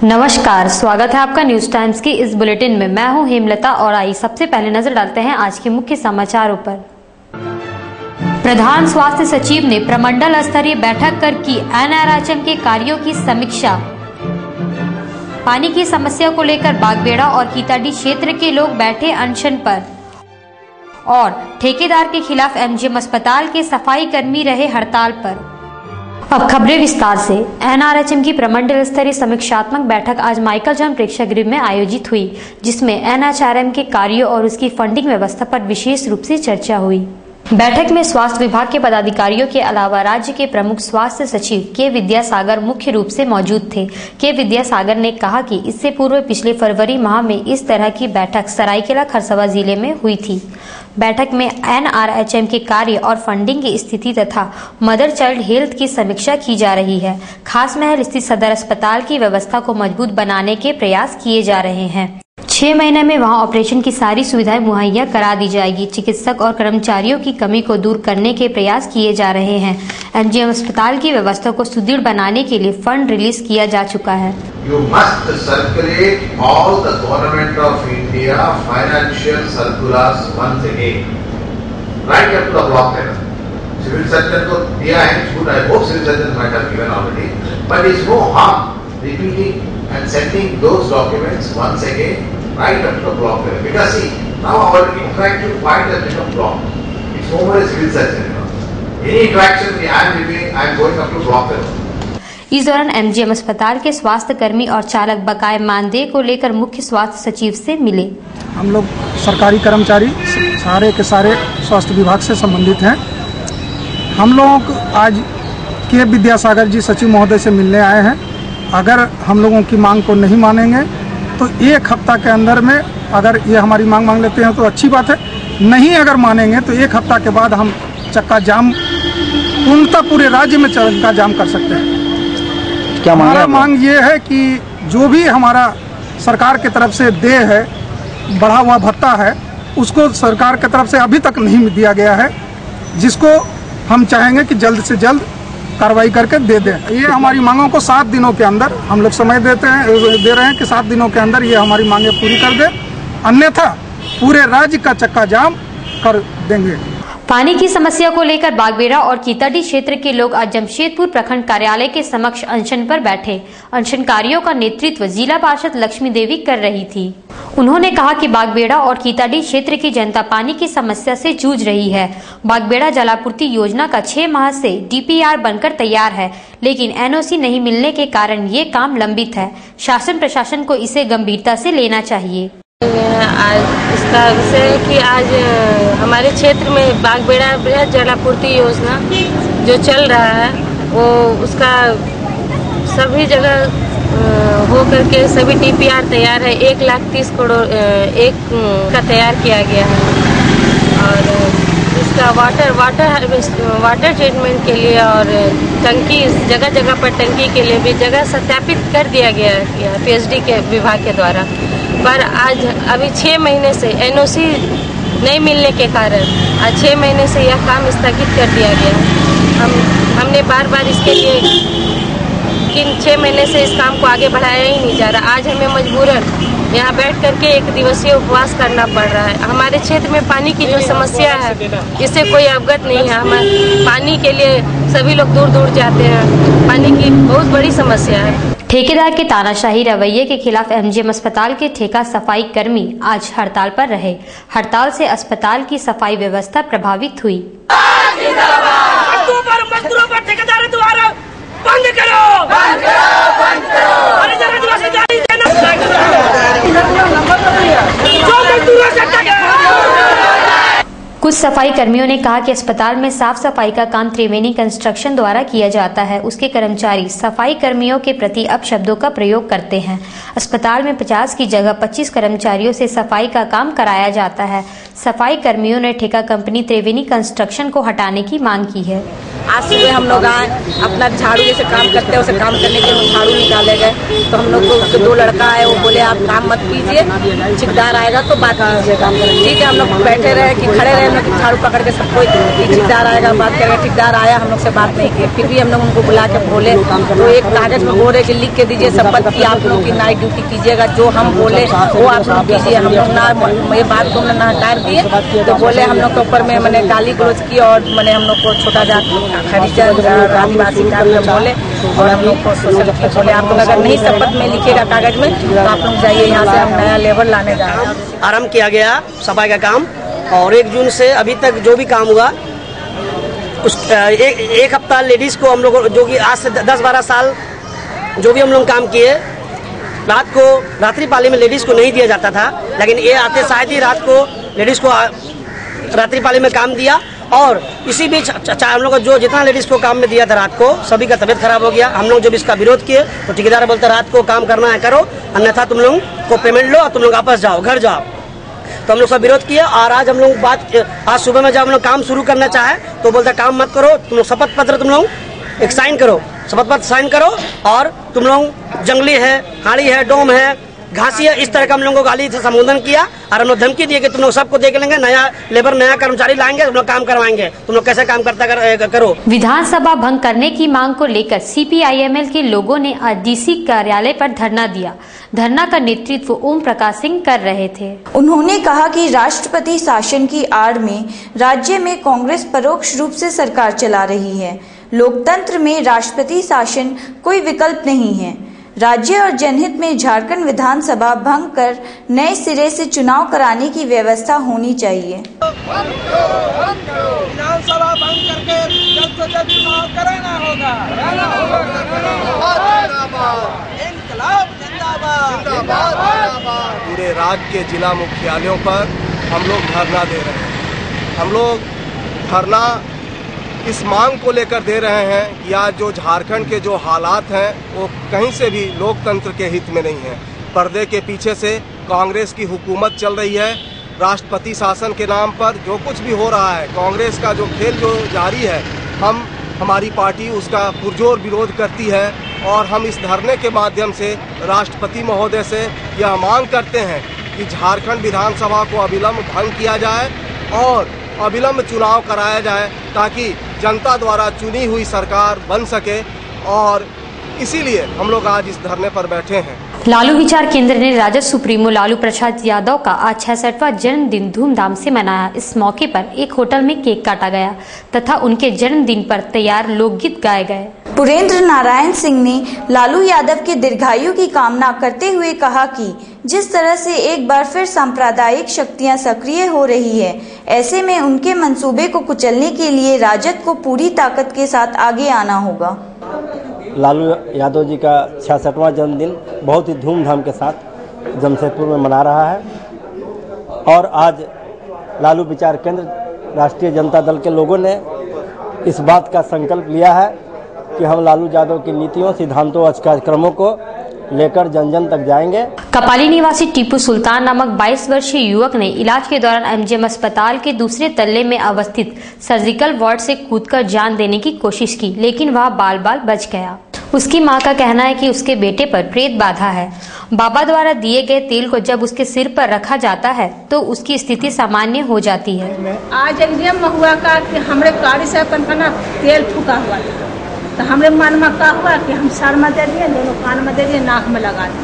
नमस्कार, स्वागत है आपका न्यूज टाइम्स की इस बुलेटिन में। मैं हूं हेमलता और आई सबसे पहले नजर डालते हैं आज के मुख्य समाचारों पर। प्रधान स्वास्थ्य सचिव ने प्रमंडल स्तरीय बैठक कर की एनआरएचएम के कार्यों की समीक्षा। पानी की समस्या को लेकर बागबेड़ा और कीताडी क्षेत्र के लोग बैठे अनशन पर और ठेकेदार के खिलाफ एमजीएम अस्पताल के सफाई कर्मी रहे हड़ताल पर। अब खबरें विस्तार से। एनआरएचएम की प्रमंडल स्तरीय समीक्षात्मक बैठक आज माइकल जॉन प्रेक्षागृह में आयोजित हुई, जिसमें एनएचआरएम के कार्यों और उसकी फंडिंग व्यवस्था पर विशेष रूप से चर्चा हुई। बैठक में स्वास्थ्य विभाग के पदाधिकारियों के अलावा राज्य के प्रमुख स्वास्थ्य सचिव के विद्यासागर मुख्य रूप से मौजूद थे। के विद्यासागर ने कहा कि इससे पूर्व पिछले फरवरी माह में इस तरह की बैठक सरायकेला खरसावां जिले में हुई थी। बैठक में एनआरएचएम के कार्य और फंडिंग की स्थिति तथा मदर चाइल्ड हेल्थ की समीक्षा की जा रही है। खास महल स्थित सदर अस्पताल की व्यवस्था को मजबूत बनाने के प्रयास किए जा रहे हैं। 6 महीने में वहां ऑपरेशन की सारी सुविधाएं मुहैया करा दी जाएगी। चिकित्सक और कर्मचारियों की कमी को दूर करने के प्रयास किए जा रहे हैं। एमजीएम अस्पताल की व्यवस्था को सुदृढ़ बनाने के लिए फंड रिलीज किया जा चुका है। You must circulate all the government of India financial circulars once again, right up to the block level. Civil surgeon को दिया है, good. I hope civil surgeon might have given already, but it's no harm repeating and sending those documents once again right up to the block level. Because see, now our interactive point has become block. It's no more a civil surgeon. Any interaction I am going up to block level. इस दौरान MGM अस्पताल के स्वास्थ्य कर्मी और चालक बकाये मानदेय को लेकर मुख्य स्वास्थ्य सचिव से मिले। हम लोग सरकारी कर्मचारी सारे के सारे स्वास्थ्य विभाग से संबंधित हैं। हम लोग आज के विद्यासागर जी सचिव महोदय से मिलने आए हैं। अगर हम लोगों की मांग को नहीं मानेंगे तो 1 हफ्ता के अंदर में अगर ये हमारी मांग लेते हैं तो अच्छी बात है, नहीं अगर मानेंगे तो 1 हफ्ता के बाद हम चक्का जाम पूर्णतः पूरे राज्य में चक्का जाम कर सकते हैं। क्या हमारा मांग ये है कि जो भी हमारा सरकार की तरफ से देय है, बढ़ा हुआ भत्ता है, उसको सरकार की तरफ से अभी तक नहीं दिया गया है, जिसको हम चाहेंगे कि जल्द से जल्द कार्रवाई करके दे दें। ये हमारी मांगों को 7 दिनों के अंदर हम लोग समय दे रहे हैं कि 7 दिनों के अंदर ये हमारी मांगें पूरी कर दें, अन्यथा पूरे राज्य का चक्का जाम कर देंगे। पानी की समस्या को लेकर बागबेड़ा और कीताडी क्षेत्र के लोग आज जमशेदपुर प्रखंड कार्यालय के समक्ष अनशन पर बैठे। अनशनकारियों का नेतृत्व जिला पार्षद लक्ष्मी देवी कर रही थी। उन्होंने कहा कि बागबेड़ा और कीताडी क्षेत्र की जनता पानी की समस्या से जूझ रही है। बागबेड़ा जलापूर्ति योजना का 6 माह से डीपीआर बनकर तैयार है, लेकिन एनओसी नहीं मिलने के कारण ये काम लंबित है। शासन प्रशासन को इसे गंभीरता से लेना चाहिए। आज इसका विषय है कि आज हमारे क्षेत्र में बागबेड़ा बृहद जलापूर्ति योजना जो चल रहा है, वो उसका सभी जगह हो करके सभी डीपीआर तैयार है। 1,30,00,000 करोड़ का तैयार किया गया है और इसका वाटर ट्रीटमेंट के लिए और टंकी जगह जगह पर टंकी के लिए भी जगह सत्यापित कर दिया गया है पीएचडी के विभाग के द्वारा। पर आज अभी 6 महीने से एनओसी नहीं मिलने के कारण आज 6 महीने से यह काम स्थगित कर दिया गया। हमने बार इसके लिए कि 6 महीने से इस काम को आगे बढ़ाया ही नहीं जा रहा। आज हमें मजबूरन यहाँ बैठ करके 1 दिवसीय उपवास करना पड़ रहा है। हमारे क्षेत्र में पानी की जो समस्या है, इससे कोई अवगत नहीं है। हमें पानी के लिए सभी लोग दूर दूर जाते हैं। पानी की बहुत बड़ी समस्या है। ठेकेदार के तानाशाही रवैये के खिलाफ एमजीएम अस्पताल के ठेका सफाई कर्मी आज हड़ताल पर रहे। हड़ताल से अस्पताल की सफाई व्यवस्था प्रभावित हुई। बंद करो, बंद करो, बंद करो। कुछ सफाई कर्मियों ने कहा कि अस्पताल में साफ सफाई का काम त्रिवेणी कंस्ट्रक्शन द्वारा किया जाता है। उसके कर्मचारी सफाई कर्मियों के प्रति अपशब्दों का प्रयोग करते हैं। अस्पताल में 50 की जगह 25 कर्मचारियों से सफाई का काम कराया जाता है। सफाई कर्मियों ने ठेका कंपनी त्रिवेणी कंस्ट्रक्शन को हटाने की मांग की है। आज सुबह हम लोग आए, अपना झाड़ू जैसे काम करते हैं उसे काम करने के लिए झाड़ू निकाले गए, तो हम लोग को उसके 2 लड़का आए, वो बोले आप काम मत कीजिए, ठेकेदार आएगा तो बात कीजिए। ठीक है, हम लोग बैठे रहे कि खड़े रहे, हम लोग झाड़ू पकड़ के सबको ठेकेदार आएगा बात करेगा। ठेकेदार आया, हम लोग से बात नहीं की, फिर भी हम लोग उनको बुला के बोले तो एक कागज में बोल रहे कि लिख के दीजिए शपथ की आप लोग की नाइट ड्यूटी कीजिएगा, जो हम बोले वो आप लोग कीजिए। हम लोग ना ये बात को ना हटा दिए, तो बोले हम लोग के ऊपर में मैंने गाली गलौज की और मैंने हम लोग को छोटा जात खरीदा आदिवासी टाइप में बोले और हम लोग को सोशल की बोले आप लोग अगर नहीं शपथ में लिखेगा कागज में तो आप लोग जाइए, यहाँ से हम नया लेबर लाने जा रहे हैं। आरम्भ किया गया सफाई का काम और 1 जून से अभी तक जो भी काम हुआ उस एक हफ्ता लेडीज को हम लोग जो कि आज से 10-12 साल जो भी हम लोग काम किए, रात को रात्रि पाली में लेडीज को नहीं दिया जाता था, लेकिन ये आते शायद ही रात को लेडीज को रात्रि पाली में काम दिया और इसी बीच हम लोग को जो जितना लेडीज को काम में दिया था रात को सभी का तबीयत खराब हो गया। हम लोग जब इसका विरोध किए तो ठेकेदार बोलते रात को काम करना है करो, अन्यथा तुम लोग को पेमेंट लो और तुम लोग वापस जाओ, घर जाओ। तो हम लोग सब विरोध किए और आज हम लोग आज सुबह में जब हम लोग काम शुरू करना चाहे तो बोलते काम मत करो, तुम लोग शपथ पत्र तुम लोग एक साइन करो, शपथ पत्र साइन करो और तुम लोग जंगली है, हाड़ी है, डोम है, घासी है, इस तरह का हम लोगों को गाली से संबोधन किया और हम लोग धमकी दिए कि तुम लोग सबको देख लेंगे, नया लेबर नया कर्मचारी लाएंगे, तुम लोग काम करवाएंगे, तुम लोग कैसे काम करता करो। विधानसभा भंग करने की मांग को लेकर CPIML के लोगों ने आज DC कार्यालय पर धरना दिया। धरना का नेतृत्व ओम प्रकाश सिंह कर रहे थे। उन्होंने कहा कि राष्ट्रपति शासन की आड़ में राज्य में कांग्रेस परोक्ष रूप से सरकार चला रही है। लोकतंत्र में राष्ट्रपति शासन कोई विकल्प नहीं है। राज्य और जनहित में झारखंड विधानसभा भंग कर नए सिरे से चुनाव कराने की व्यवस्था होनी चाहिए। विधानसभा भंग करके जल्द से जल्द चुनाव कराना होगा। इंकलाब जिंदाबाद। पूरे राज्य के जिला मुख्यालयों पर हम लोग धरना दे रहे हैं। हम लोग धरना इस मांग को लेकर दे रहे हैं कि आज जो झारखंड के जो हालात हैं वो कहीं से भी लोकतंत्र के हित में नहीं है। पर्दे के पीछे से कांग्रेस की हुकूमत चल रही है। राष्ट्रपति शासन के नाम पर जो कुछ भी हो रहा है, कांग्रेस का जो खेल जो जारी है, हमारी पार्टी उसका पुरजोर विरोध करती है और हम इस धरने के माध्यम से राष्ट्रपति महोदय से यह मांग करते हैं कि झारखंड विधानसभा को अविलंब भंग किया जाए और अविलंब चुनाव कराया जाए ताकि जनता द्वारा चुनी हुई सरकार बन सके और इसीलिए हम लोग आज इस धरने पर बैठे हैं। लालू विचार केंद्र ने राजद सुप्रीमो लालू प्रसाद यादव का आज 66वां जन्मदिन धूमधाम से मनाया। इस मौके पर एक होटल में केक काटा गया तथा उनके जन्मदिन पर तैयार लोकगीत गाए गए। पुरेंद्र नारायण सिंह ने लालू यादव के दीर्घायु की कामना करते हुए कहा कि जिस तरह से एक बार फिर सांप्रदायिक शक्तियां सक्रिय हो रही है, ऐसे में उनके मंसूबे को कुचलने के लिए राजद को पूरी ताकत के साथ आगे आना होगा। लालू यादव जी का 66वां जन्मदिन बहुत ही धूमधाम के साथ जमशेदपुर में मना रहा है और आज लालू विचार केंद्र राष्ट्रीय जनता दल के लोगों ने इस बात का संकल्प लिया है कि हम लालू यादव की नीतियों, सिद्धांतों और कार्यक्रमों को लेकर जन जन तक जाएंगे। कपाली निवासी टीपू सुल्तान नामक 22 वर्षीय युवक ने इलाज के दौरान MGM अस्पताल के दूसरे तल्ले में अवस्थित सर्जिकल वार्ड से कूदकर जान देने की कोशिश की, लेकिन वह बाल बाल बच गया। उसकी मां का कहना है कि उसके बेटे पर प्रेत बाधा है। बाबा द्वारा दिए गए तेल को जब उसके सिर पर रखा जाता है तो उसकी स्थिति सामान्य हो जाती है। आज एग्जाम में हुआ का कि हमारे कारी से अपन का ना तेल फूका हुआ था, तो हमारे मन में क्या हुआ कि हम सर में दे दिए, दोनों कान में दे दिए, नाक में लगा दिए।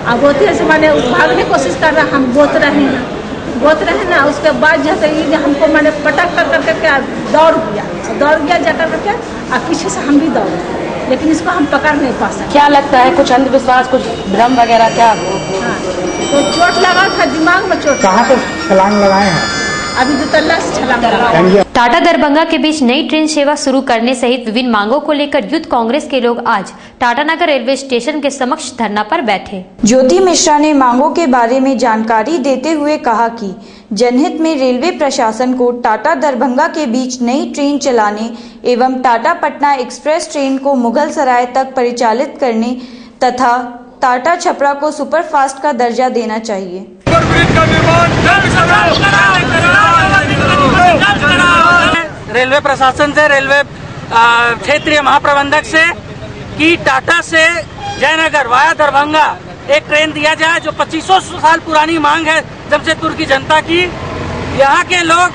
अब गोते से मैंने भागने की कोशिश कर रहा, हम गोत रहे ना। उसके बाद जो है हमको मैंने पटक कर करके दौड़ गया जा करके और पीछे से हम भी दौड़े, लेकिन इसको हम पकड़ नहीं पा सके। क्या लगता है कुछ अंधविश्वास, कुछ भ्रम वगैरह क्या? हाँ, तो चोट लगा था, दिमाग में चोट। कहाँ पे छलांग लगाए हैं? अभी 2 तल्ला से छलांग लगा। टाटा दरभंगा के बीच नई ट्रेन सेवा शुरू करने सहित विभिन्न मांगों को लेकर यूथ कांग्रेस के लोग आज टाटानगर रेलवे स्टेशन के समक्ष धरना पर बैठे। ज्योति मिश्रा ने मांगों के बारे में जानकारी देते हुए कहा कि जनहित में रेलवे प्रशासन को टाटा दरभंगा के बीच नई ट्रेन चलाने एवं टाटा पटना एक्सप्रेस ट्रेन को मुगल सराय तक परिचालित करने तथा टाटा छपरा को सुपरफास्ट का दर्जा देना चाहिए। रेलवे प्रशासन से, रेलवे क्षेत्रीय महाप्रबंधक से कि टाटा से जयनगर वाया दरभंगा एक ट्रेन दिया जाए, जो 2500 साल पुरानी मांग है जमशेदपुर की जनता की। यहाँ के लोग,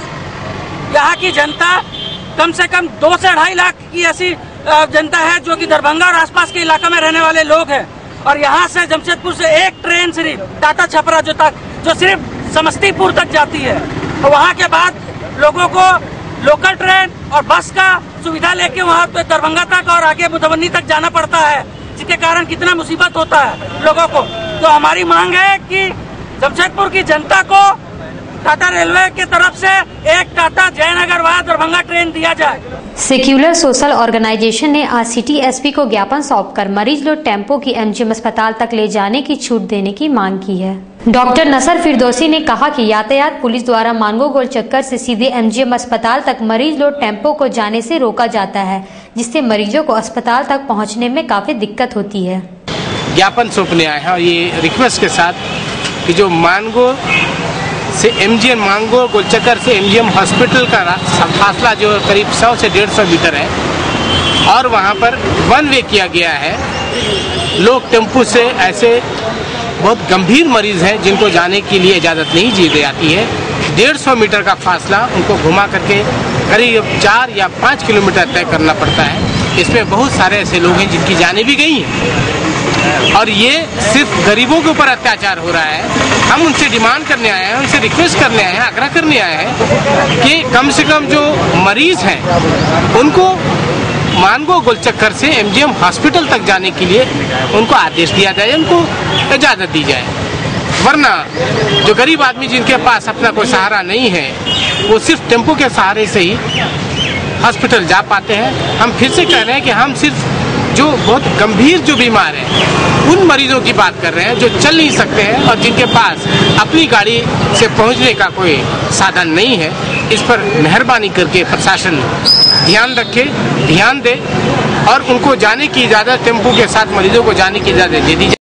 यहाँ की जनता कम से कम 2 से 2.5 लाख की ऐसी जनता है जो कि दरभंगा और आसपास के इलाका में रहने वाले लोग हैं। और यहाँ से जमशेदपुर से एक ट्रेन सिर्फ टाटा छपरा जो सिर्फ समस्तीपुर तक जाती है, और वहाँ के बाद लोगों को लोकल ट्रेन और बस का सुविधा लेके वहाँ पे दरभंगा तक और आगे मधुबनी तक जाना पड़ता है, जिसके कारण कितना मुसीबत होता है लोगों को। तो हमारी मांग है कि जमशेदपुर की जनता को टाटा रेलवे की तरफ से एक टाटा जयनगर वाया दरभंगा ट्रेन दिया जाए। सेक्युलर सोशल ऑर्गेनाइजेशन ने आज सिटी एसपी को ज्ञापन सौंपकर मरीज लोग टेम्पो की एमजीएम अस्पताल तक ले जाने की छूट देने की मांग की है। डॉक्टर नसर फिरदौसी ने कहा कि यातायात पुलिस द्वारा मानगो गोल चक्कर से सीधे एमजीएम अस्पताल तक मरीज लोग टेम्पो को जाने से रोका जाता है, जिससे मरीजों को अस्पताल तक पहुँचने में काफी दिक्कत होती है। ज्ञापन सौंपने आए हैं और ये रिक्वेस्ट के साथ कि जो मानगो से एमजीएम मांगो गोलचक्कर से एमजीएम हॉस्पिटल का फासला जो करीब 100 से 150 मीटर है और वहाँ पर 1 वे किया गया है। लोग टेम्पू से ऐसे बहुत गंभीर मरीज हैं जिनको जाने के लिए इजाज़त नहीं दी जाती है। 150 मीटर का फासला उनको घुमा करके करीब 4 या 5 किलोमीटर तय करना पड़ता है। इसमें बहुत सारे ऐसे लोग हैं जिनकी जानें भी गई हैं और ये सिर्फ गरीबों के ऊपर अत्याचार हो रहा है। हम उनसे डिमांड करने आए हैं, उनसे रिक्वेस्ट करने आए हैं, आग्रह करने आए हैं कि कम से कम जो मरीज हैं उनको मानगो गोलचक्कर से एमजीएम हॉस्पिटल तक जाने के लिए उनको आदेश दिया जाए, उनको इजाज़त दी जाए। वरना जो गरीब आदमी जिनके पास अपना कोई सहारा नहीं है वो सिर्फ टेम्पो के सहारे से ही हॉस्पिटल जा पाते हैं। हम फिर से कह रहे हैं कि हम सिर्फ जो बहुत गंभीर जो बीमार हैं उन मरीजों की बात कर रहे हैं जो चल नहीं सकते हैं और जिनके पास अपनी गाड़ी से पहुंचने का कोई साधन नहीं है। इस पर मेहरबानी करके प्रशासन ध्यान रखे, ध्यान दे और उनको जाने की इजाज़त, टेम्पो के साथ मरीजों को जाने की इजाज़त दे दी जाए।